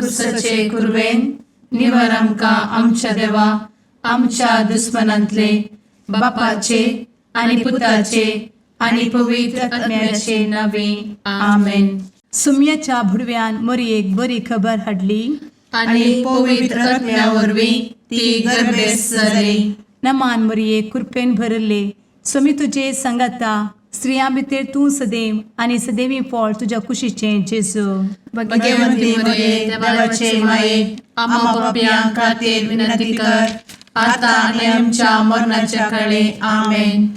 खुर्सचे कुर्वेन निवर आमकां आमच्या देवा आमच्या दुस्मनांतले बापाचे आनी पुताचे आनी पवित्र आत्म्याचे नावे आमेन. सुम्याच्या भुडव्यान मरयेक बरी खबर हाडली आनी पवित्र आत्म्या वरवीं ती गर्भेस जाली. नमान मरयेक कृपेन भरले समी तुजे संगाता स्त्रियां भितर तूं सदैव आनी सदैवी फळ तुज्या कुशीचें जेजू. भगवंती मरिये देवाचे माये आम्हा पाप्यां खातीर विनंती कर आता आनी आमच्या मरणाच्या काळी आमेन.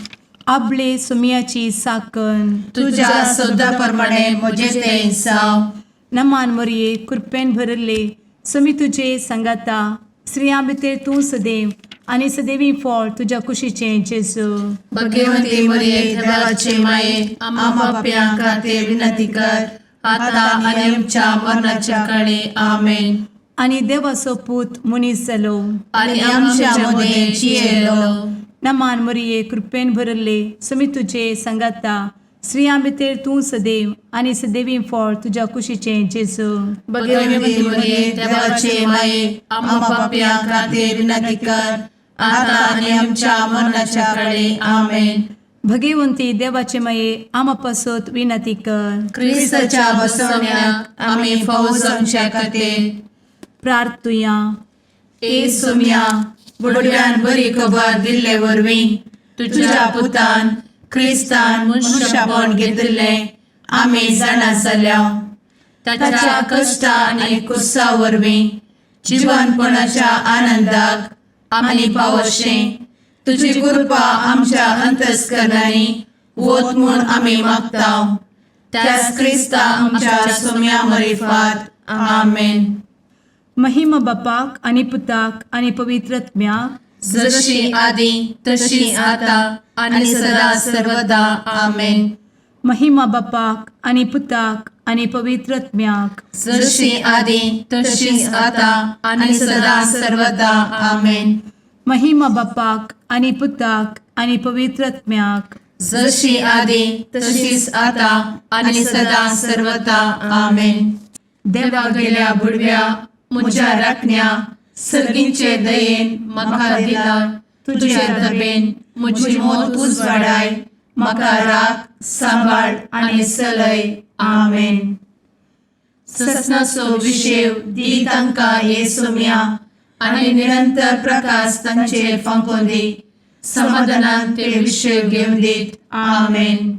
आपले सुम्याची साकन तुझ्या सोदा प्रमाणे म्हजे तें जावं. नमान मरये कृपेन भरले समी तुजे संगाता स्त्रियां भितर तूं सदैव आनी सदैवी फळ तुज्या कुशीचें जेजू. भगवंती मरिये देवाचे माये आम्हा पाप्यां खातीर विनंती कर आता आनी आमच्या मरणाच्या काळी आमेन. आनी देवाचो पूत मनीस जालो आनी आमच्या मदें जियेलो. नमान मरये कृपेन भरले समी तुजे संगाता स्त्रियां भितर तूं सदैव आनी सदैवी फळ तुज्या कुशीचें जेजू. भगवंती मरिये देवाचे माये आम्हा पाप्यां खातीर विनंती कर आता आनी आमच्या मरणाच्या काळी आमेन. भगवंती देवाचे माये आमा पासत विनंती कर. क्रिस्ताच्या बसवण्याक आमी फावो जावचे खातीर प्रार्थुया. ए सुम्या बुडव्यान बरी खबर दिल्ले वरवीं तुज्या पुतान क्रिस्तान मनशापण घेतिल्ले आमी जाणा जाल्या. ताच्या कश्टा आनी कुर्सा वरवीं जिवनपणाच्या आनंदाक आमी पावशें तुजी कृपा आमच्या अंतस्करणांनी वोत म्हूण आमी मागतां. त्याच क्रिस्ता आमच्या सुम्या मरिफात आमेन. महिमा बापाक आनी पुताक आनी पवित्र आत्म्याक जशी आदी तशी आता आनी सदा सर्वदा आमेन. महिमा बापाक आनी पुताक आनी पवित्र आत्म्याक जशी आदी तशीच आता आनी सदा सर्वदा आमेन. महिमा बापाक आनी पुताक आनी पवित्र आत्म्याक जशी आदी तशीच आता आनी सदा सर्वदा आमेन. देवा गेल्या बुडव्या म्हज्या राखण्या सर्गींचे दयेन म्हाका दिला तुजे धबेन म्हजी मोत उजवाडाय म्हाका राख सांबाळ आनी चलय आमेन. ससनाचो विशेव दी तांकां हे सुम्या आनी निरंतर प्रकाश तांचेर फांकून दी. समाधानान ते विशेव घेवन दीत आमेन.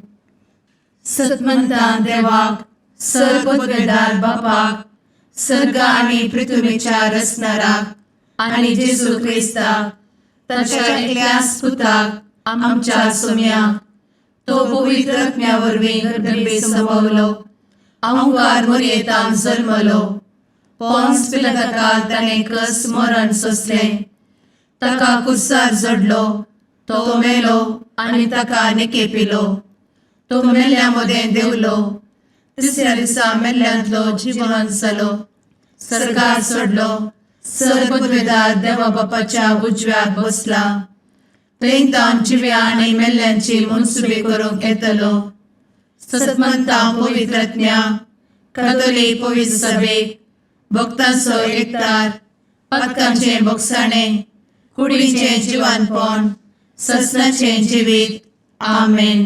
सतमंता देवाक सर्वपदवेदार बापाक सर्ग आनी पृथ्वीच्या रचणाराक आनी जेजू क्रिस्ताक ताच्या एकल्याच पुताक आमच्या सुम्याक तो पवित्र आत्म्या वरवीं गर्भे संभवलो. अंगार मरयेंत जल्मलो. पोंस पिलाताकाल ताणें कस मरण सोंसलें. ताका कुर्सार जडलो. तो मेलो आनी ताका निकेपिलो. तो मेल्ल्या मदें देंवलो. तिसऱ्या दिसा मेल्ल्यांतलो जिवंत जालो. सर्गार चडलो. सर्वपदवेदार देवा बापाच्या उजव्याक बसला. थंय जिव्या आनी मेल्ल्यांची मनसुबी करूंक येतलो. सतमंतां पवित्र आत्म्या कातोलीक पवित्र सभेक भक्तांचो एकठार पातकांचें भोगसाणें कुडीचें जिवनपण ससनाचें जिवीत आमेन.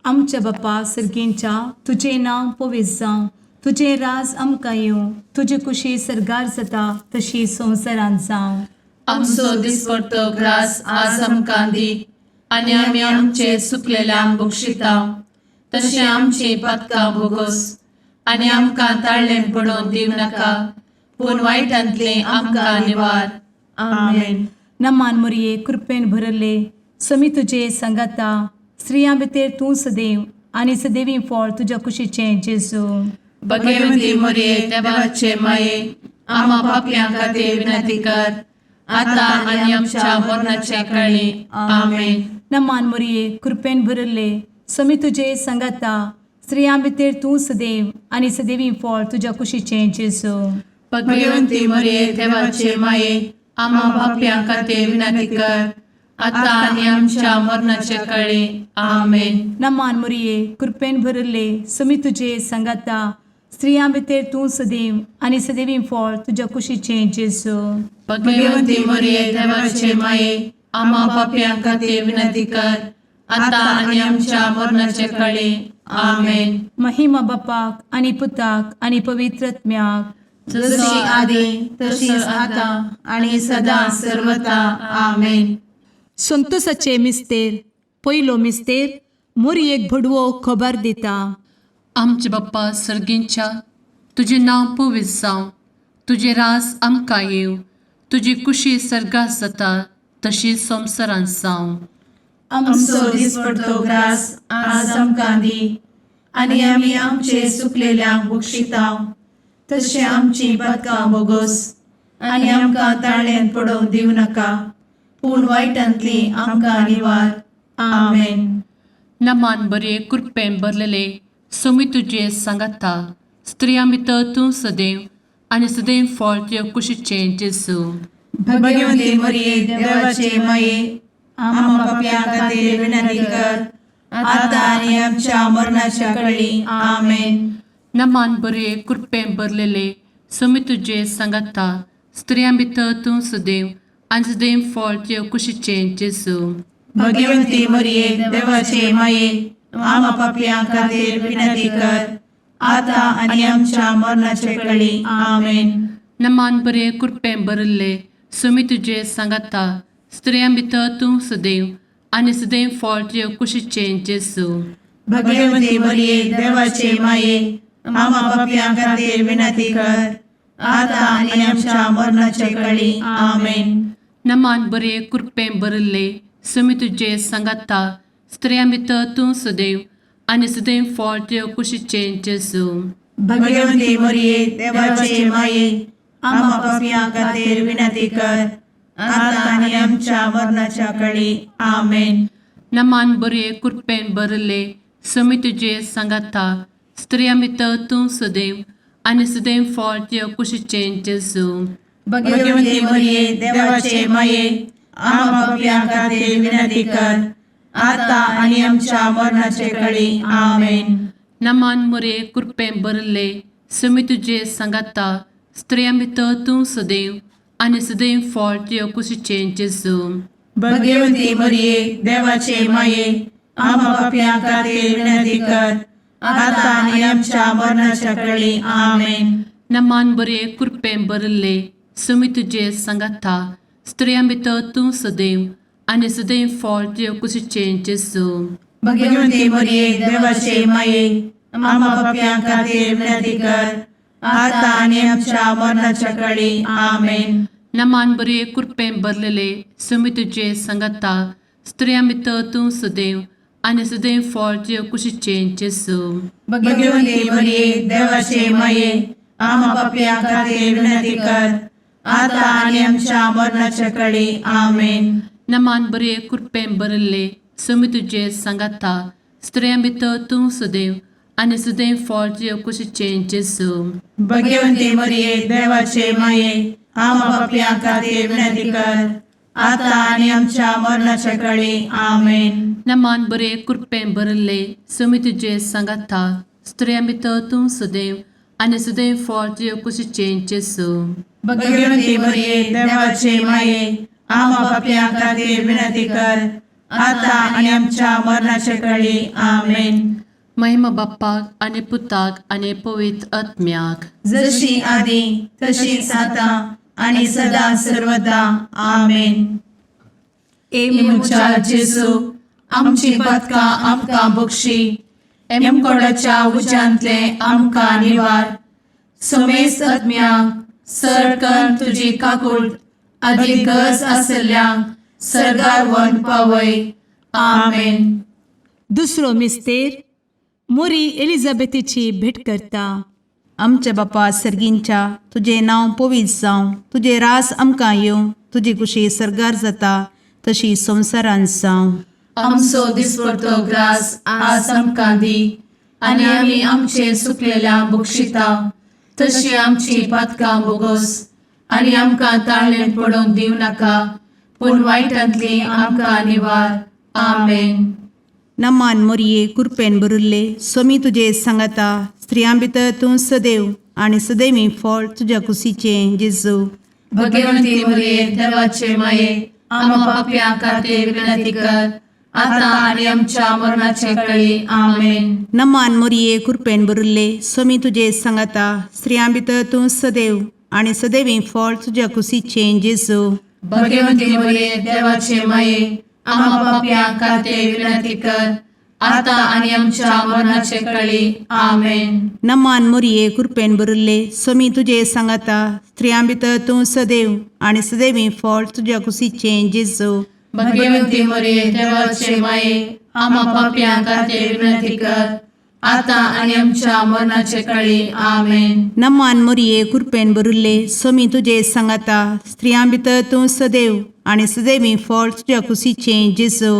आमच्या बापा सर्गींच्या तुजें नांव पवित्र जावं. तुजें राज आमकां येवं. तुजी कुशी सर्गार जाता तशी संवसारांत जावं. आमचो दिसपडटो ग्रास आज आमकां दी आनी आमी आमचे चुकलेल्यांक बक्षिता तशें आमची पातकां भोगोस आनी आमकां ताळ्ळें पडोवन दिव नाका पूण वायटांतले आमकां निवार आमेन. नमान मरये कृपेन भरले समी तुजे संगाता स्त्रियां भितर तूं सदैव आनी सदैवी फळ तुज्या कुशीचें जेजू. भगवंती मरिये देवाचे माये आम्हा पाप्यां खातीर विनंती कर आता आनी आमच्या मरणाच्या काळी आमेन. नमान मरये कृपेन भरले समी तुजे संगाता स्त्रियां भितर तूं सदैव आनी सदैवी फळ तुज्या कुशीचें जेजू. भगवंती मरिये देवाचे माये आम्हा पाप्यां खातीर विनंती कर आता आनी आमच्या मरणाच्या काळी आमेन. नमान मरये कृपेन भरले समी तुजे संगाता स्त्रियां भितर तूं सदैव आनी सदैवी फळ तुज्या कुशीचें जेजू. भगवंती मरिये देवाचे माये आम्हा पाप्यां खातीर विनंती कर आता आणि आमच्या मरणाच्या काळी आमेन. महिमा बापाक आनी पुताक आनी पवित्रत्म्याक, जशी आदी तशीच आता आणि सदा सर्वदा आमेन. संतोसाचे मिस्तेर. पयलो मिस्तेर. मोरयेक भडवो खबर दिता. आमचे बाप्पा सर्गींच्या, तुझे नाव पवित्र जावं, तुझे रास आमकां येव, तुजी कुशी सर्गात जाता तशी संवसारांत जावं. आमचो दिसपडटो ग्रास आज आमकां दी आणि आमी आमचे सुकलेल्यांक बक्षितांव, तशें आमची पातकां बोगोस आनी आमकां ताळ्यान पडोवंक दिवं नाका, पूण वायटांतली आमकां निवार. आमेन. नमान बरे कृपेन भरलेले सोमी तुजे सांगाता, स्त्रियां भितर तूं सदैव आनी सदैव फळ तुज्या कुशीचें जेजू. भगवंती मरिये देवाचे माये आम्हा पाप्यां खातीर विनंती कर आता आणि आमच्या मरणाच्या काळी आमेन. नमान बरे कृपेन भरलेले सोमी तुजे सांगाता, स्त्रियां भितर तूं सदैव आनी सदैव फळ तुज्या कुशीचें जेजू. भगवंती मरिये देवाचे माये आम्हा पाप्यां खातीर विनंती कर आता आणि आमच्या मरणाच्या काळी आमेन. नमान बरे कृपेन भरले सोमी तुजे सांगाता, स्त्रियां भितर तूं सदैव आनी सदैव फळ तुज्या कुशीचें जेजू. भगवंती मरिये देवाचे माये आम्हा पाप्यां खातीर विनंती कर आता आणि आमच्या मरणाच्या काळी आमेन. नमान बरे कृपेन भरले सोमी तुजे सांगाता, स्त्रियां भितर तूं सदैव आनी सदैव फळ तुज्या कुशीचें जेजू. भगवंती मरिये देवाचे माये आम्हा पाप्यां खातीर विनंती कर आता आणि आमच्या मरणाच्या काळी आमेन. नमान बरे कृपेन भरले सोमी तुजे सांगाता, स्त्रियां भितर तूं सदैव आनी सदैव फळ तुज्या कुशीचें जेजू. भगवंती मरिये देवाचे माये आम्हा पाप्यां खातीर विनंती कर आता आणि आमच्या मरणाच्या काळी आमेन. नमान बरे कृपेन भरले सोमी तुजे सांगाता, स्त्रियां भितर तूं सदैव आनी सदैव फळ तुज्या कुशीचें जेजू. भगवंती मरिये देवाचे माये आम्हा पाप्यां खातीर विनंती कर आता आणि आमच्या मरणाच्या काळी आमेन. नमान बरे कृपेन भरले सोमी तुजे सांगाता, स्त्रियां भितर तूं सदैव आनी सदैव फळ तुज्या कुशीचें जेजू. भगवंती मरिये देवाचे माये आम्हा पाप्यां खातीर विनंती कर आता आणि आमच्या मरणाच्या काळी आमेन. नमान बरे कृपेन भरलेले सोमी तुजे सांगाता, स्त्रियां भितर तूं सदैव आनी सदैव फळ तुज्या कुशीचें जेजू. भगवंती मरिये देवाचे माये आम्हा पाप्यां खातीर विनंती कर आता आणि आमच्या मरणाच्या काळी आमेन. नमान बरे कृपेन भरले सोमी तुजे सांगाता, स्त्रियां भितर तूं सदैव आनी सदैव फळ तुज्या कुशीचें जेजू. भगवंती मरिये देवाचे माये आम्हा पाप्यां खातीर विनंती कर आता आणि आमच्या मरणाच्या काळी आमेन. नमान बरे कृपेन भरले सोमी तुजे सांगाता, स्त्रियां भितर तूं सदैव आनी सदैव फळ तुज्या कुशीचें जेजू. भगवंती मरिये देवाचे माये आम्हा पाप्यां खातीर विनंती कर आता आणि आमच्या मरणाच्या काळी आमेन. महिमा बाप्पाक आनी पुताक आनी पवित्र आत्म्याक, जशी आदी तशीच आता आणि सदा सर्वदा आमेन. मुचा जेजू आमची पातकां आमकां बक्षी, एमकोडाच्या उज्यांतले आमकां निवार. सोमेस आत्म्यांक सडकन तुजी काकूट अधिक गरज आसल्यांक सर्गार व्हरून पावय. आमेन. दुसरो मिस्तेर. मोरी एलिझाबेथीची भेट करता. आमच्या बापा सर्गींच्या, तुझे नाव पवित्र जावं, तुझे रास आमकां येवं, तुजी कुशी सर्गार जाता तशी संवसारांत जावं. आमचो दिसपडटो ग्रास आज आमकां दी आनी आमी आमचे सुकलेल्यांक बक्षितांव, तशी आमची पातकां बोगोस आनी आमकां ताळ्यान पडोवंक दिवं नाका, पूण वायटांतली आमकां निवार. आमेन. नमान मोरये कृपेन भरुल्ले, सोमी तुजे सांगाता, स्त्रियां भितर तूं सदैव आणि सदैवी फळ तुझ्या कुशीचें जेजू. भगवंती मरिये देवाचे माये आम्हा पाप्यां खातीर विनंती कर आता आणि आमच्या मरणाचे कळी आमेन. नमान मोरये कृपेन भरिल्ले स्वामी तुजे सांगाता स्त्रियां भितर तूं सदैव आणि सदैवी फळ तुझ्या कुशीचें जेजू. भगवंती मरिये देवाचे माये आम्हा पाप्यां खातीर विनंती कर आता आणि आमच्या मरणाचे कळी आमेन. नमान मोरये कृपेन भरिल्ले स्वामी तुजे सांगाता स्त्रियां भितर तूं सदैव आणि सदैवी फळ तुझ्या कुशीचें जेजू. भगवंती मरिये देवाचे माये आम्हा पाप्यां खातीर विनंती कर आता आणि आमच्या मरणाचे कळी आमेन. नमान मोरये कृपेन भरिल्ले स्वामी तुजे सांगाता स्त्रियां भितर तूं सदैव आणि सदैवी फळ तुझ्या कुशीचें जेजू.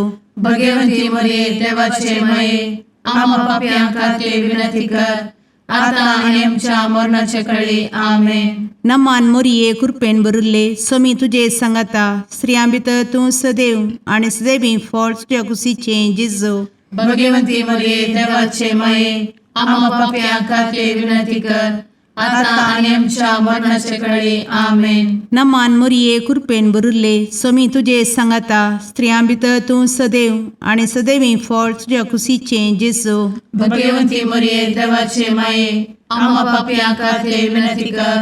भगवंती मरिये देवाचे माये आम्हा पाप्यां खातीर विनंती कर आता आणि आमच्या मरणाचे कळी आमेन. नमान मोरये कृपेन भरिल्ले स्वामी तुजे सांगाता स्त्रियां भितर तूं सदैव आणि सदैवी फळ तुझ्या कुशीचें जेजू. भगवंती मरिये देवाचे माये आम्हा पाप्यां खातीर विनंती कर आता आणि आमच्या मरणाचे कळी आमेन. नमान मोरये कृपेन भरिल्ले स्वामी तुजे सांगाता स्त्रियां भितर तूं सदैव आणि सदैवी फळ तुझ्या कुशीचें जेजू. भगवंती मरिये देवाचे माये आम्हा पाप्यां खातीर विनंती कर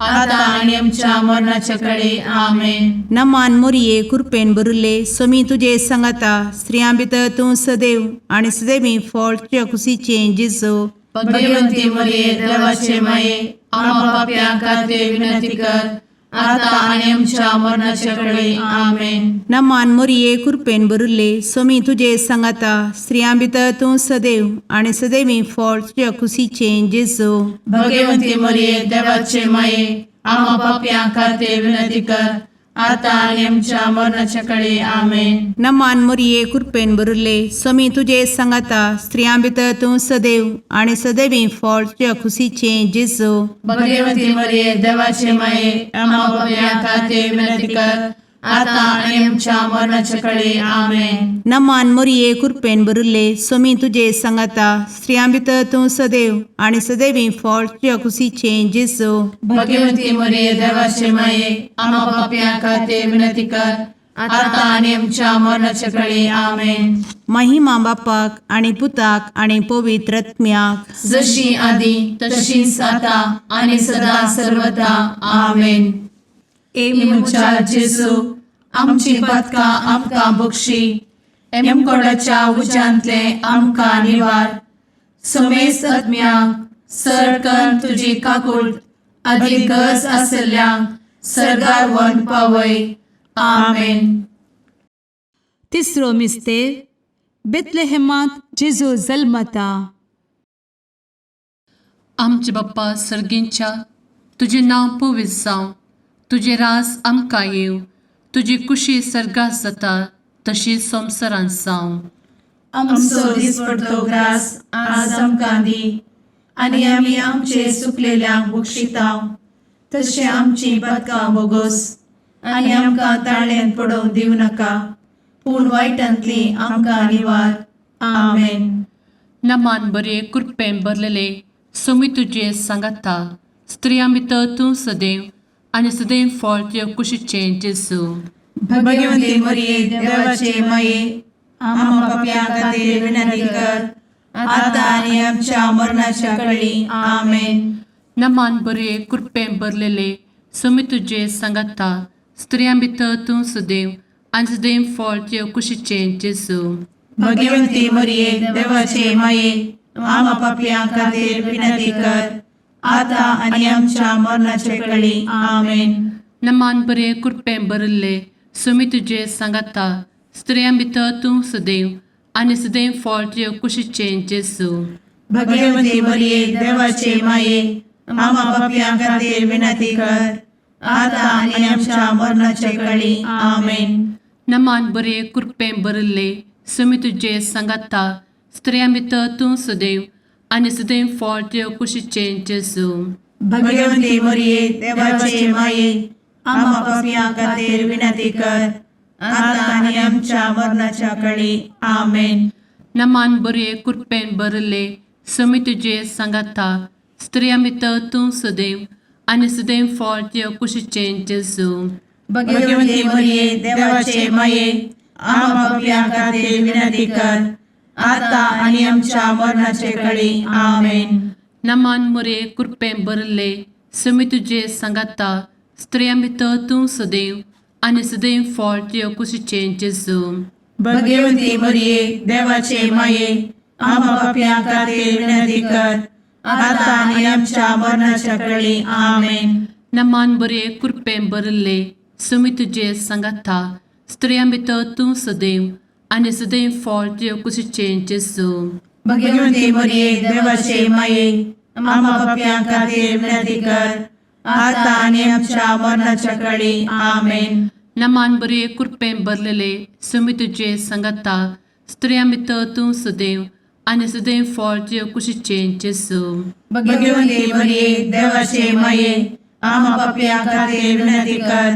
आता आणि आमच्या मरणाचे कळी आमेन. नमान मोरये कृपेन भरिल्ले स्वामी तुजे सांगाता स्त्रियां भितर तूं सदैव आणि सदैवी फळ तुझ्या कुशीचें जेजू. भगवंती मरिये देवाचे माये आम्हा पाप्यां खातीर विनंती कर आता आणि आमच्या मरणाचे कळी आमेन. नमान मोरये कृपेन भरिल्ले स्वामी तुजे सांगाता स्त्रियां भितर तूं सदैव आणि सदैवी फळ तुझ्या कुशीचें जेजू. भगवंती मरिये देवाचे माये आम्हा पाप्यां खातीर विनंती कर आता आणि आमच्या मरणाचे कळी आमेन. नमान मोरये कृपेन भरिल्ले स्वामी तुजे सांगाता स्त्रियां भितर तूं सदैव आणि सदैवी फळ तुझ्या कुशीचें जेजू. भगवंती मरिये देवाचे माये आम्हा पाप्यां खातीर विनंती कर आता आणि आमच्या मरणाचे कळी आमेन. नमान मोरये कृपेन भरिल्ले स्वामी तुजे सांगाता स्त्रियां भितर तूं सदैव आणि सदैवी फळ तुझ्या कुशीचें जेजू. भगवंती मरिये देवाचे माये आम्हा पाप्यां खातीर विनंती कर आता आणि आमच्या मरणाचे कळी आमेन. महिमा बापाक आणि पुताक आणि पवित्र आत्म्याक जशी आधी तशीच आता आणि सदा सर्वदा आमेन. एमुच्या जेजू आमची पदकां आमकां बक्षी एमकोडाच्या उज्यांतले आमकां निवार. समेस्त आत्म्यांक सरकन तुजी काकूट अधिक गरज आसल्ल्यांक सरगार वन पावय आमेन. तिसरो मिस्तेर बेतलेहेमांत जेजू जल्मता. आमचे बाप्पा सर्गींच्या तुझे नांव पवित्र जावं, तुझे राज आमकां येवं, तुजी कुशी सर्गात जाता तशी संवसारांत जावं. आमचो दिसपडटो ग्रास आज आमकां दी आनी आमी आमचे चुकलेल्यांक बक्षितांव तशें आमची पदकां बोगोस आनी आमकां ताळ्यान पडोवंक दिवं नाका पूण वायटांतली आमकां निवार आमेन. नमान बरे कृपेन भरलेले सोमी तुजे सांगाता स्त्रियां भितर तूं सदैव आनी सदैव फळ तुज्या कुशीचें जेजू. भगवंती मरिये देवाचे माये आम्हा पाप्यां खातीर विनंती कर आता आनी आमच्या मरणाच्या कळी आमेन. नमान बरे कृपेन भरलेले सोमी तुजे सांगाता स्त्रियां भितर तूं सदैव आनी सदैव फळ तुज्या कुशीचें जेजू. भगवंती मरिये देवाचे माये आम्हा पाप्यां खातीर विनंती कर आता आनी आमच्या मरणाचे कळी आमेन. नमान बरे कृपेन भरले सोमी तुजे सांगाता स्त्रियां भितर तूं सदैव आनी सदैव फळ तुज्या कुशीचें जेजू. भगवंती मरिये देवाचे माये आम्हा पाप्यां खातीर विनंती कर आता आनी आमच्या मरणाचे कळी आमेन. नमान बरे कृपेन भरले सोमी तुजे सांगाता स्त्रियां भितर तूं सदैव आनी सदैव फळ तुज्या कुशीचें जेजू. भगवंती मरिये देवाचे माये आम्हा पाप्यां खातीर विनंती कर आता आनी आमच्या मरणाच्या कळी आमेन. नमान बरे कृपेन भरले समी तुझे सांगाता स्त्रियां भितर तूं सदैव आनी सदैव फळ तुझ्या कुशीचें जेजू. भगवती मरिये देवाचे माये आम्हा पापियां खातीर विनंती कर आता आणि आमच्या मरणाचे काळी आमेन. नमान मोरे कृपें भरले समी तुझे सांगाता स्त्रियां भितर तूं सदैव आनी सदैव फळ तुझ्या कुशीचें जेजू. भगवती मरिये देवाचे माये आम्हा पापियां खातीर विनंती कर आता आणि आमच्या मरणाच्या काळी आमेन. नमान बरे कृपें भरले समी तुझे सांगाता स्त्रियां भितर तूं सदैव आनी सदैव फळ तुझ्या कुशीचें जेजू. भगवती मरिये देवाचे माये आम्हा पापियां खातीर विनंती कर आता आणि आमच्या मरणाच्या काळी आमेन. नमान बरे कृपें भरलेले समी तुझे सांगाता स्त्रियां भितर तूं सदैव आनी सदैव फळ तुझ्या कुशीचें जेजू. भगवती मरिये देवाचे माये आम्हा पापियां खातीर विनंती कर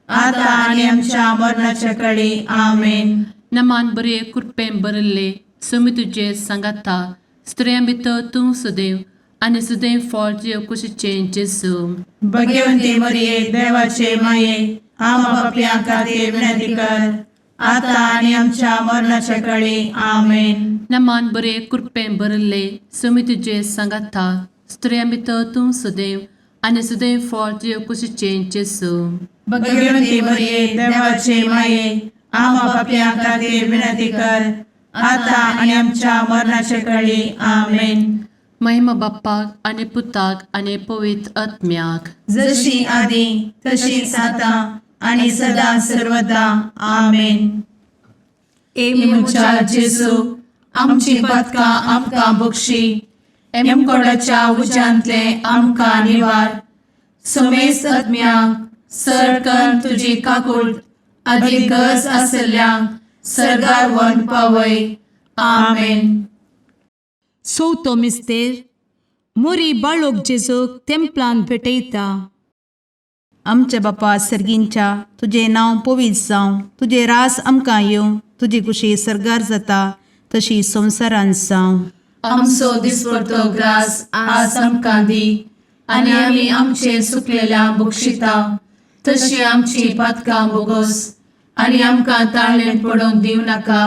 आता आणि आमच्या मरणाच्या काळी आमेन. नमान बरे कृपें भरले समी तुझे सांगाता स्त्रियां भितर तूं सदैव आनी सदैव फळ तुझ्या कुशीचें जेजू. भगवती मरिये देवाचे माये आम्हा पापियां खातीर विनंती कर आता आणि आमच्या मरणाच्या काळी आमेन. नमान बरे कृपें भरले समी तुझे सांगाता स्त्रियां भितर तूं सदैव आनी सदैव फळ तुझ्या कुशीचें जेजू. भगवती मरिये देवाचे माये आम्हा पापियां खातीर विनंती कर आता आणि आमच्या मरणाच्या काळी आमेन. महिमा बाप्पाक आनी पुताक आनी पवित्र आत्म्याक जशी आदी तशीच आता आणि सदा सर्वदा आमेन. मुचा जेजू आमची पदकां आमकां बक्षी एमकोडाच्या उज्यांतले आमकां निवार. समेस्त आत्म्यांक सरकन तुजी काकूळ अधिक गरज आसल्ल्यांक सरगार वन पावय. आमेन. चवथो मिस्तेर मोरी बाळोक जेजूक तेंपलान भेटयता. आमच्या बापा सर्गींच्या तुझे नांव पवित्र जावं, तुझे रास आमकां येवं, तुजी कुशी सरगार जाता तशी संवसारांत जावं. आमचो दिसपडटो ग्रास आज आमकां दी आनी आमी आमचे चुकलेल्यांक बक्षिता तशी आमची पातकां बोगोस आनी आमकां ताळ्ळें पडोवंक दिव नाका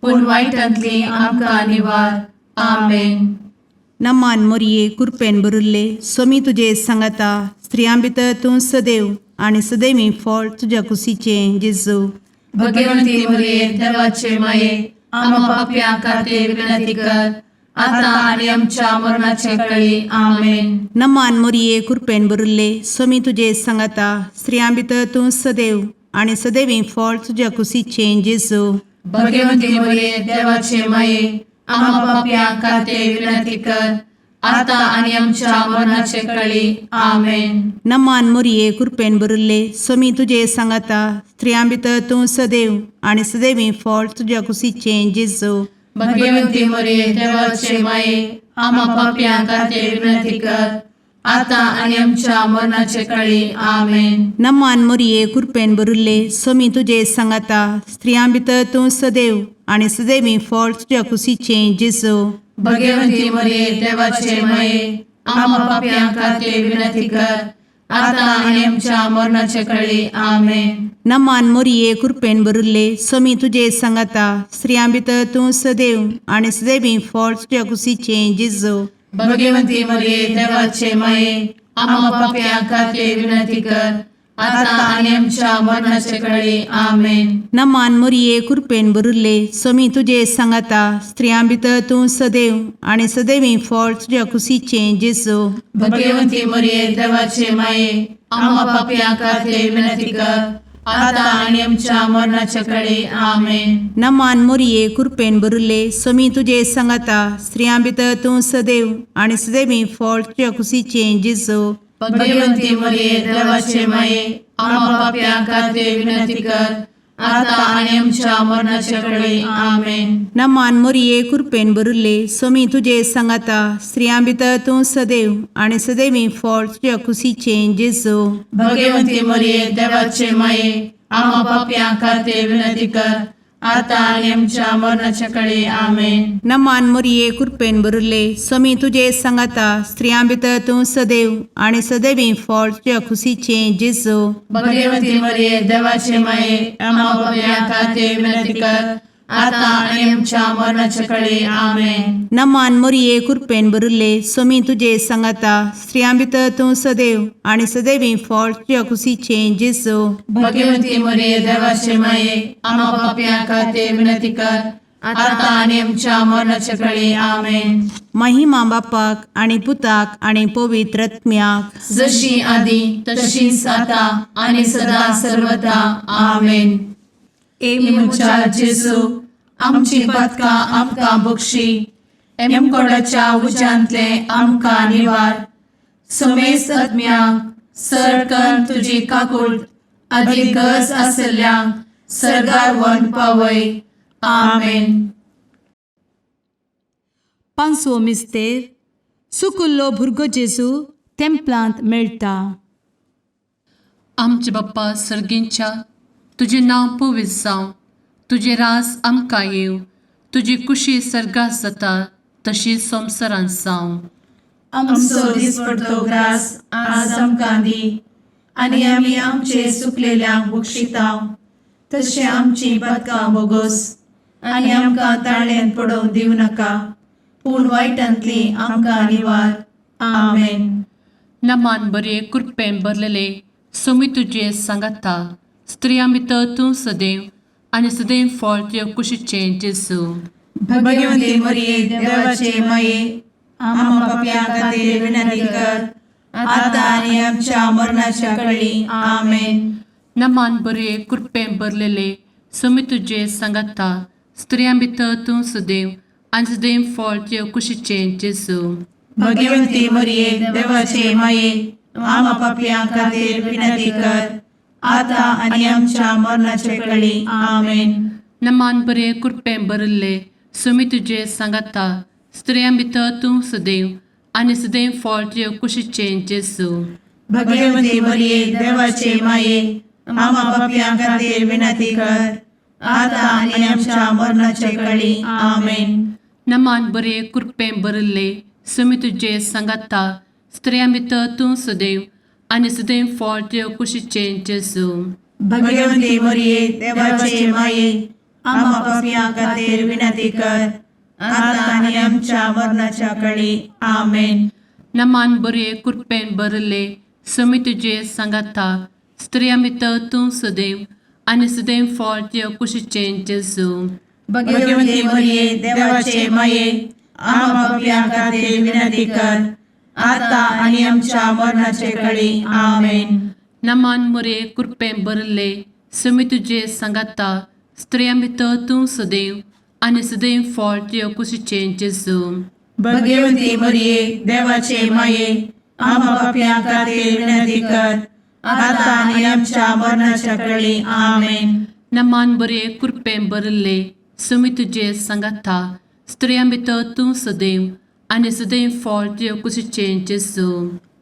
पूण वायटांतली आमकां निवार. आमेन. नमान मोरये कृपेन भरिल्ले समी तुजे सांगाता स्त्रियां भितर तूं सदैव आनी सदैवी फळ तुज्या कुशीचें जेजू. भगवती मरिये देवाचे माये आम्हा पापियां खातीर विनंती कर आता आणि आमच्या मरणाचे काळी. आमेन. नमान मोरये कृपेन भरिल्ले समी तुजे सांगाता स्त्रियां भितर तूं सदैव आनी सदैवी फळ तुज्या कुशीचें जेजू. भगवती मरिये देवाचे माये आम्हा पापियां खातीर विनंती कर आता आणि आमच्या मरणाचे काळी. आमेन. नमान मोरये कृपेन भरिल्ले समी तुजे सांगाता स्त्रियां भितर तूं सदैव आनी सदैवी फळ तुज्या कुशीचें जेजू. भगवती मरिये देवाचे माये आम्हा पापियां खातीर विनंती कर आता आणि आमच्या मरणाचे काळी. आमेन. नमान मोरये कृपेन भरिल्ले समी तुजे सांगाता स्त्रियां भितर तूं सदैव आनी सदैवी फळ तुज्या कुशीचें जेजू. भगवती मरिये देवाचे माये आम्हा पापियां खातीर विनंती कर आता आणि आमच्या मरणाचे काळी. आमेन. नमान मोरये कृपेन भरिल्ले समी तुजे सांगाता स्त्रियां भितर तूं सदैव आनी सदैवी फळ तुज्या कुशीचें जेजू. भगवती मरिये देवाचे माये आम्हा पापियां खातीर विनंती कर आता आणि आमच्या मरणाचे काळी. आमेन. नमान मोरये कृपेन भरिल्ले समी तुजे सांगाता स्त्रियां भितर तूं सदैव आनी सदैवी फळ तुज्या कुशीचें जेजू. भगवती मरिये देवाचे माये आम्हा पापियां खातीर विनंती कर आता आणि आमच्या मरणाच्या काळी. आमेन. नमान मोरये कृपेन भरिल्ले समी तुजे सांगाता स्त्रियां भितर तूं सदैव आनी सदैवी फळ तुज्या कुशीचें जेजू. भगवती मरिये देवाचे माये आम्हा पापियां खातीर विनंती कर आता आणि आमच्या मरणाच्या काळी. आमेन. नमान मोरये कृपेन भरिल्ले समी तुजे सांगाता स्त्रियां भितर तूं सदैव आनी सदैवी फळ तुज्या कुशीचें जेजू. भगवती मरिये देवाचे माये आम्हा पापियां खातीर विनंती कर आता आणि आमच्या मरणाच्या काळी आमेन. नमान मोरये कृपेन बरुले स्वामी तुझे सांगाता स्त्रियां भितर तूं सदैव आणि सदैवी फळ तुझ्या खुशीचे जेजू. भगवती मरिये देवाचे माये आम्हा पाप्यां खातीर विनंती कर, आता आणि आमच्या मरणाच्या काळी आमेन. नमान मोरये कृपेन बरुले स्वामी तुझे सांगाता स्त्रियां भितर तूं सदैव आणि सदैवी फळ तुझ्या खुशीचे जेजू. भगवती मरिये देवाचे माये आम्हा पाप्यां खातीर विनंती कर, आता आणि आमच्या मरणाच्या काळी आमेन. महिमा बापाक आणि पुताक आणि पवित्र आत्म्याक, जशी आधी तशीच आता आणि सदा सर्वदा आमेन. मुचा जेजू आमची पदकां आमकां बक्षी, एमकोडाच्या उज्यांतले आमकां निवार. समेस्त आत्म्यांक सरकन तुजी काकूट अधिक गरज आसल्ल्यांक सरगार वन पावय. आमेन. पांचवो मिस्तेर सुकुल्लो भुरगो जेजू तेंपलांत मेळटा. आमचे बाप्पा सर्गींच्या तुझे नांव पवित्र जावं, तुझे रास आमकां येव, तुजी कुशी सर्गास जाता तशी संवसारांत जावं. आमचो दिसपडटो ग्रास आज आमकां दी, आनी आमी आमचे सुकलेल्यांक बक्षितांव. तशें आमची पदकां बोगोस आनी आमकां ताळ्यान पडोवंक दिवं नाका, पूण वायटांतली आमकां निवार. आमेन. नमान बरे कृपेन भरलेले सोमी तुझे सांगाता स्त्रियां भितर तूं सदैव आणि सदैव फळ तुझ्या कुशीचे जेजू. भगवती मरिये देवाचे माये आम्हा पाप्यां खातीर विनंती कर, आता आनी आमच्या मरणाच्या काळी आमेन. नमान बरे कृपेन भरलेले सोमी तुझे सांगाता स्त्रियां भितर तूं सदैव आणि सदैव फळ तुझ्या कुशीचे जेजू. भगवती मरिये देवाचे माये आम्हा पाप्यां खातीर विनंती कर, आता आनी आमच्या मरणाच्या काळी आमेन. नमान बरे कृपेन भरले सोमी तुझे सांगाता स्त्रियां भितर तूं सदैव आणि सदैव फळ तुझ्या कुशीचे जेजू. भगवती मरिये देवाचे माये आम्हा पाप्यां खातीर विनंती कर, आता आनी आमच्या मरणाच्या काळी आमेन. नमान बरे कृपेन भरले सोमी तुझे सांगाता स्त्रियां भितर तूं सदैव आणि सदैव फळ तुझ्या कुशीचे जेजू. भगवती मरिये देवाचे माये आम्हा पाप्यां खातीर विनंती कर, आता आनी आमच्या मरणाच्या काळी आमेन. नमान बरे कृपेन भरले सोमी तुझे सांगाता स्त्रियां भितर तूं सदैव आणि सदैव फळ तुझ्या कुशीचे जेजू. भगवती मरिये देवाचे माये आम्हा पाप्यां खातीर विनंती कर, आता आनी आमच्या मरणाच्या काळी आमेन. नमान बरे कृपेन भरले सोमी तुझे सांगाता स्त्रियां भितर तूं सदैव आणि सदैव फळ तुझ्या कुशीचे जेजू. भगवती मरिये देवाचे माये आम्हा पाप्यां खातीर विनंती कर, आता आनी आमच्या मरणाच्या काळी आमेन. नमान बरे कृपेन भरले सोमी तुझे सांगाता स्त्रियां भितर तूं सदैव आणि सदैव फळ तुझ्या कुशीचे जेजू.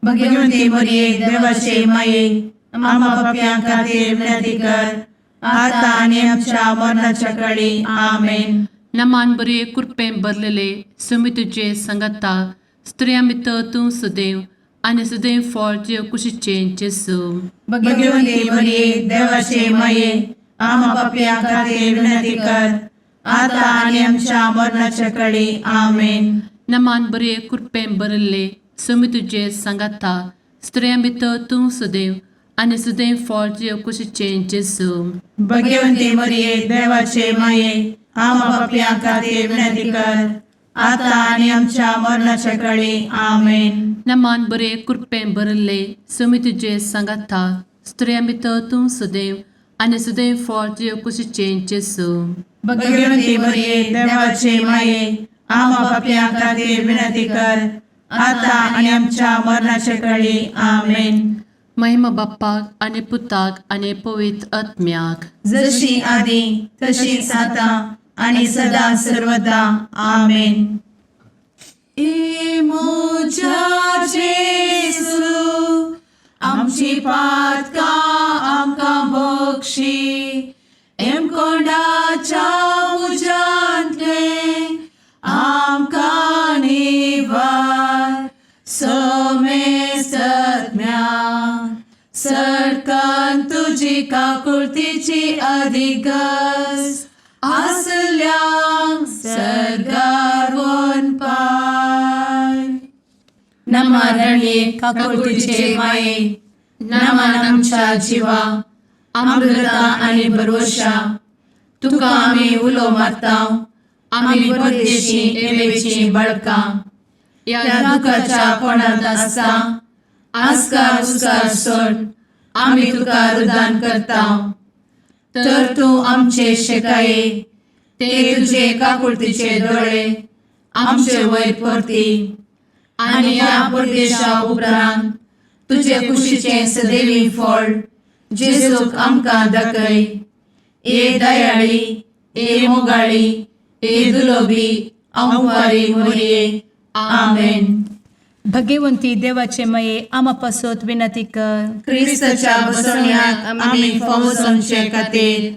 भगवती मरिये देवाचे माये आम्हा पाप्यां खातीर विनंती कर, आता आनी आमच्या मरणाच्या काळी आमेन. नमान बरे कृपेन भरलेले सोमी तुझे सांगाता स्त्रियां भितर तूं सदैव आणि सदैव फळ तुझ्या कुशीचे जेजू. भगवती मरिये देवाचे माये आम्हा पाप्यां खातीर विनंती कर, आता आनी आमच्या मरणाच्या काळी आमेन. नमान बरे कृपेन भरले सोमी तुझे सांगाता स्त्रियां भितर तूं सदैव आणि सदैव फळ तुझ्या कुशीचे जेजू. भगवती मरिये देवाचे माये आम्हा पाप्यां खातीर विनंती कर, आता आनी आमच्या मरणाच्या काळी आमेन. नमान बरे कृपेन भरले सोमी तुझे सांगाता स्त्रियां भितर तूं सदैव आणि सदैव फळ तुझ्या कुशीचे जेजू. भगवती मरिये देवाचे माये आम्हा पाप्यां खातीर विनंती कर, आता आनी आमच्या मरणाच्या काळी आमेन. महिमा बाप्पाक आणि पुताक आणि पवित्र आत्म्याक, जशी आधी तशीच आता आणि सदा सर्वदा आमेन. मोजा जेजू आमची पातकां आमकां बक्षी, एम कोंडाच्या काकुळतीची अधिगस आसल्या सरगार वन पाय. नमारणे काकुळतीचे माये नमान आमच्या जिवा अमृता आणि भरवशा तुका आम्ही उलो मारताव. आम्ही परदेशी एवेची बळका या दुखाच्या कोणात आसता आस्कार उस्कार सोड आम्ही तुका रुदान करताव. तर तू आमचे शेकाये ते तुझे काकुळतीचे डोळे आमचे वयर परती आणि या परदेशा उपरांत तुझे कुशीचे सदैवी फळ जेजूक आमकां दाखय. ए दयाळी ए मोगाळी ए दुलोबी अंवारी मोरये. आमेन. भगवंती देवाचे मये आम्हा पासोत विनंती कर. क्रिस्ताच्या बसवण्यात आम्ही फावोसोनचे खातीर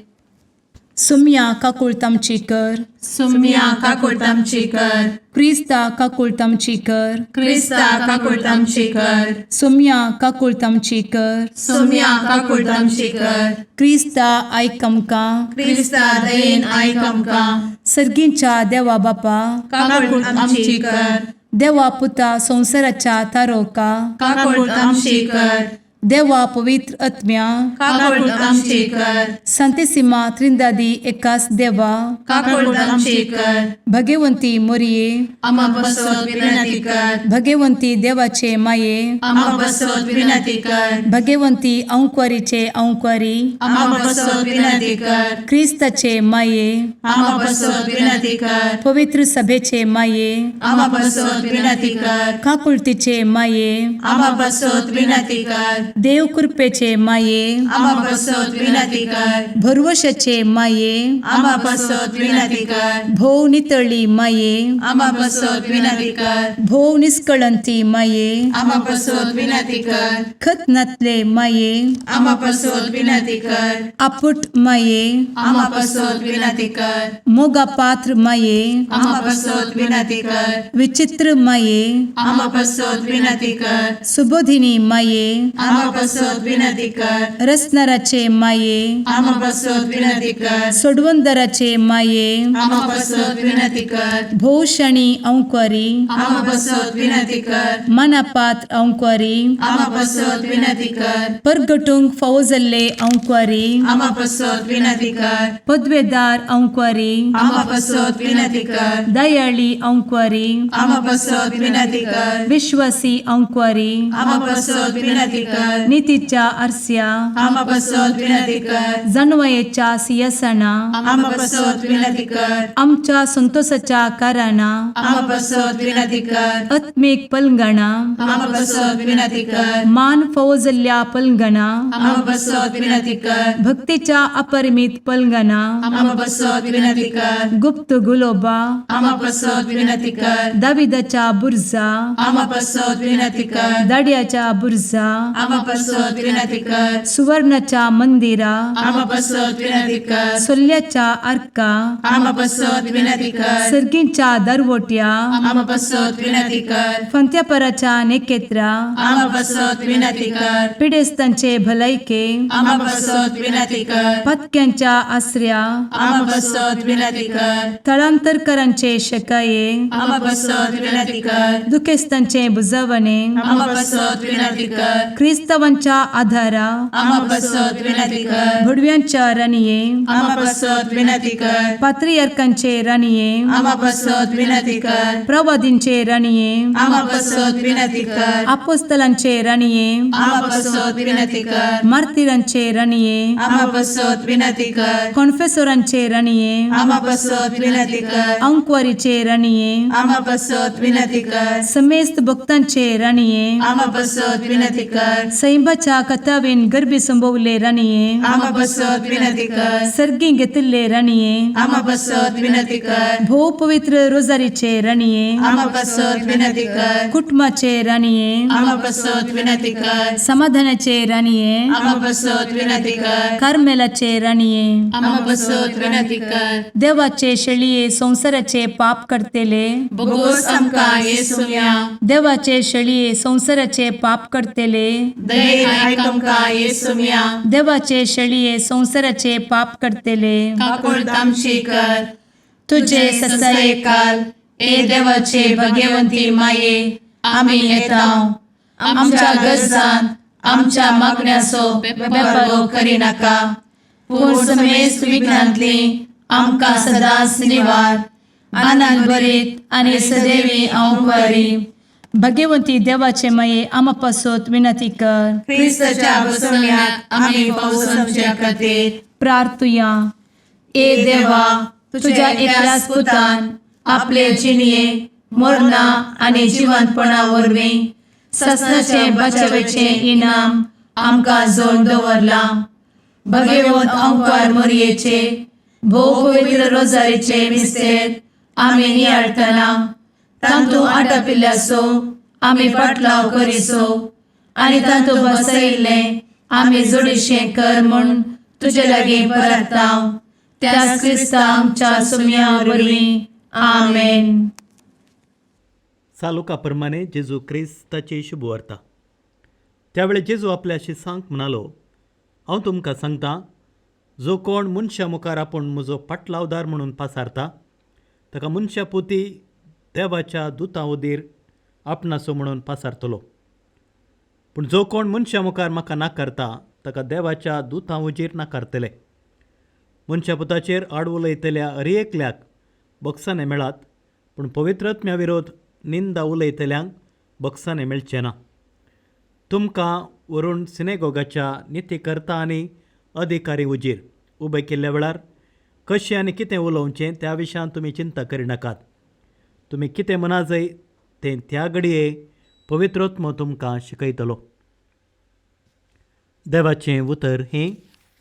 सुम्या काकुळतामची कर. सुम्या काकुळतामची कर. क्रिस्ता काकुळतामची कर. क्रिस्ता काकुळतामची कर. सुम्या काकुळतामची कर. सुम्या काकुळतामची कर. क्रिस्ता आयकमका. क्रिस्ता दयेन आयक आमकां. सर्गींच्या देवा बापा काकुळतामची कर. देवा पुता संसाराच्या तारोका. काकुळतामची कर. देवा पवित्र आत्म्या काकुळतामची कर. संतेसिमा त्रिंदादी एकाच देवा काकुळतामची कर. भगवंती मोरिये आम्हा बसवत विनंती कर. भगवंती देवाचे माये आम्हा बसवत विनंती कर. भगवंती औंक्वारीचे औंक्वारी आम्हा बसवत विनंती कर. ख्रिस्ताचे माये आम्हा बसवत विनंती कर. पवित्र सभेचे माये आम्हा बसवत विनंती कर. काकुळतीचे माये आम्हा बसवत विनंती कर. देव कृपेचे माये आम्हा बसवत विनंती कर. भरवशाचे माये आम्हा बसवत विनंती कर. भोव नितळी माये आम्हा बसवत विनंती कर. भोव निष्कळंती माये आम्हा बसवत विनंती कर. खत नातले माये आम्हा बसवत विनंती कर. आपुट माये आम्हा बसवत विनंती कर. मोगा पात्र माये आम्हा बसवत विनंती कर. विचित्र माये आम्हा बसवत विनंती कर. सुबोधिनी माये आम्हा बसवत विनंती कर. रसनाराचे माये आम्हा बसवत विनंती कर. सोडवंदराचे माये आम्हा बसवत विनंती कर. भोषणी औंक्वारी आम्हा बसवत विनंती कर. मनापात्र औंक्वारी आम्हा बसवत विनंती कर. परगटुंग फौजल्ले औंक्वारी आम्हा बसवत विनंती कर. पदवेदार औंक्वारी आम्हा बसवत विनंती कर. दयाळी औंक्वारी आम्हा बसवत विनंती कर. विश्वासी औंक्वारी आम्हा बसवत विनंती कर. नीतीच्या आरस्या आम्हा बसवत विनंती कर. जणवयेच्या सिंहासना आम्हा बसवत विनंती कर. आमच्या संतोषाच्या कारणा आम्हा बसवत विनंती कर. आत्मिक पलंगणा आम्हा बसवत विनंती कर. मान फौजल्या पलंगणा आम्हा बसवत विनंती कर. भक्तीच्या अपरिमित पलंगणा आम्हा बसवत विनंती कर. गुप्त गुलोबा आम्हा बसवत विनंती कर. दाविदाच्या बुर्जा आम्हा बसवत विनंती कर. दाडियाच्या बुर्जा आम्हा बसवत विनंती कर. सुवर्णाच्या मंदिरा आम्हा बसवत विनंती कर. सोल्याच्या अर्का आम्हा बसवत विनंती कर. सर्गींच्या दरवोट्या आम्हा बसवत विनंती कर. फंत्यापराच्या नेकेत्रा आम्हा बसवत विनंती कर. पिडेस्तांचे भलायके आम्हा बसवत विनंती कर. पथक्यांच्या आश्रया आम्हा बसवत विनंती कर. स्थळांतरकरांचे शकाये आम्हा बसवत विनंती कर. दुखेस्तांचे बुजावणे आम्हा बसवत विनंती कर. ख्रिस्तवांच्या आधारा आम्हा बसवत विनंती कर. भुडव्यांच्या राणीये आम्हा बसवत विनंती कर. पात्रियार्कांचे राणीये आम्हा बसवत विनंती कर. प्रवादींचे राणीये आम्हा बसवत विनंती कर. अपोस्तलांचे राणीये आम्हा बसवत विनंती कर. मार्तिरांचे राणीये आम्हा बसवत विनंती कर. कॉन्फेसोरांचे राणीये आम्हा बसवत विनंती कर. अंक्वारीचे राणीये आम्हा बसवत विनंती कर. समेस्त भक्तांचे राणीये आम्हा बसवत विनंती कर. सैंबाच्या कथावेन गर्भी संभवले राणीये आम्हा बसवत विनंती कर. सर्गी घेतले राणीये आम्हा बसवत विनंती कर. भो पवित्र रोजारीचे राणीये आम्हा बसवत विनंती कर. कुटुंबाचे राणीये आम्हा बसवत विनंती कर. समाधानाचे राणीये आम्हा बसवत विनंती कर. कार्मेलाचे राणीये आम्हा बसवत विनंती कर. देवाचे शळीये संसाराचे पाप करतेले बोगोस आमकां येसुया. देवाचे शळीये संसाराचे पाप करतेले दयेन आयक आमकां येसू मिया देवाचे शेळये संवसाराचे पाप करतेले काकूळ तामशी कर तुझे ससाये काल ए देवाचे भाग्यवंती माये आमी येताव आमच्या गरजान आमच्या मागण्याचो बेपागो करी नाका पूण समेस्त विघ्नांतली आमकां सदांच निवार आनंद बरीत आनी सदैवी औंकवारी भाग्यवंती देवाचे माये आमा पासत विनंती कर क्रिस्ताच्या बसवण्याक आमी पावसाच्या खातीर प्रार्थुया ए देवा तुझ्या एकल्याच पुतान आपले जिणये मरणा आनी जिवंतपणा वरवीं सस्नाचे बचावेचे इनाम आमकां जोड दवरला भगवंत औंकार मरयेचे भोव पवित्र रोजारीचे मिस्तेर आमी नियाळटना तांतू आटापिल्ल्यासो आमी पाटलाव करिसो आनी तांतू बसयिल्ले आमी जोडिशें कर म्हूण तुजे लागीं परतांव त्याच क्रिस्ता आमच्या सुम्या वरवीं आमेन. सालुका प्रमाणे जेजू क्रिस्ताची शुभवार्ता. त्यावेळी जेजू आपल्याशी सांग म्हणालो, हांव तुमकां सांगता, जो कोण मनशा मुखार आपूण म्हजो पाटलावदार म्हणून पासारता ताका मनशा पोती देवाच्या दुतां उदीर आपणाचो म्हणून पासारतलो. पूण जो कोण मनशा मुखार म्हाका नाकारता ताका देवाच्या दुतां उजीर नाकारतले. मनशा पुताचेर आड उलयतल्या हरएकल्याक बक्षाने मेळात, पूण पवित्रत्म्या विरोध निंदा उलयतल्यांक बक्षाने मेळचे ना. तुमकां व्हरून सिनेगोगाच्या नितीकर्ता आनी अधिकारी उजीर उबे केल्ल्या वेळार कशें आनी कितें उलोवचें त्या विशयान तुमी चिंता करिनाकात. तुमी कितें मना जाय तें त्या घडये पवित्रोत्म तुमकां शिकयतलो. देवाचें उतर हें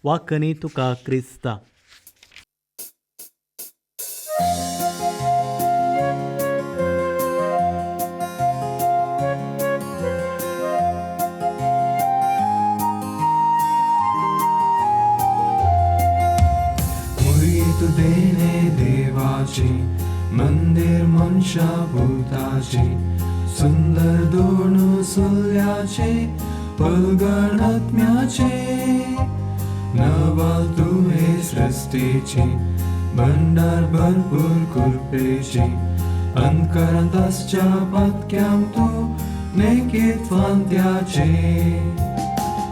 वाकनी तुका क्रिस्ता. देणे देवाचे मंदिर मनशा भूताचे सुंदर दोन सुल्याचे पलगणात्म्याचे नवाल तुहे सृष्टीचे भंडार भरपूर कृपेचे अंतकारांतच्या पत्क्याम तू नेकीत फांत्याचे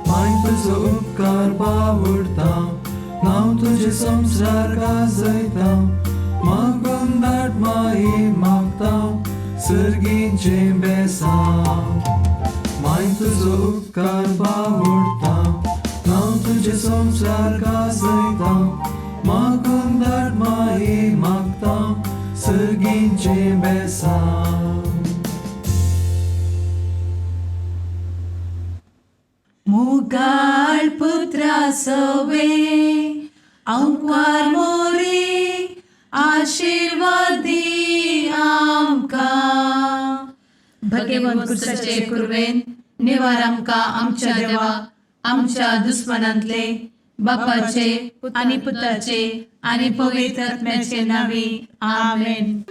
माय तुजो उपकार बावडता नाव तुझे संसार गाजयता मागून दाट माये मागता सर्गीचे बेसांव माय तुजो उपकार बावडता नाव तुझे संसार गाजयता मागून दाट माये मागता सर्गीचे बेसांव. मुगाळ पुत्रा सवे औंकवार मोरी आशीर्वाद दी आमकां. भगवंत क्रिस्ताचे कुरवेन निवार आमकां आमच्या देवा आमच्या दुस्मनांतले बापाचे आनी पुताचे आनी पवित्र आत्म्याचे नावी आमेन.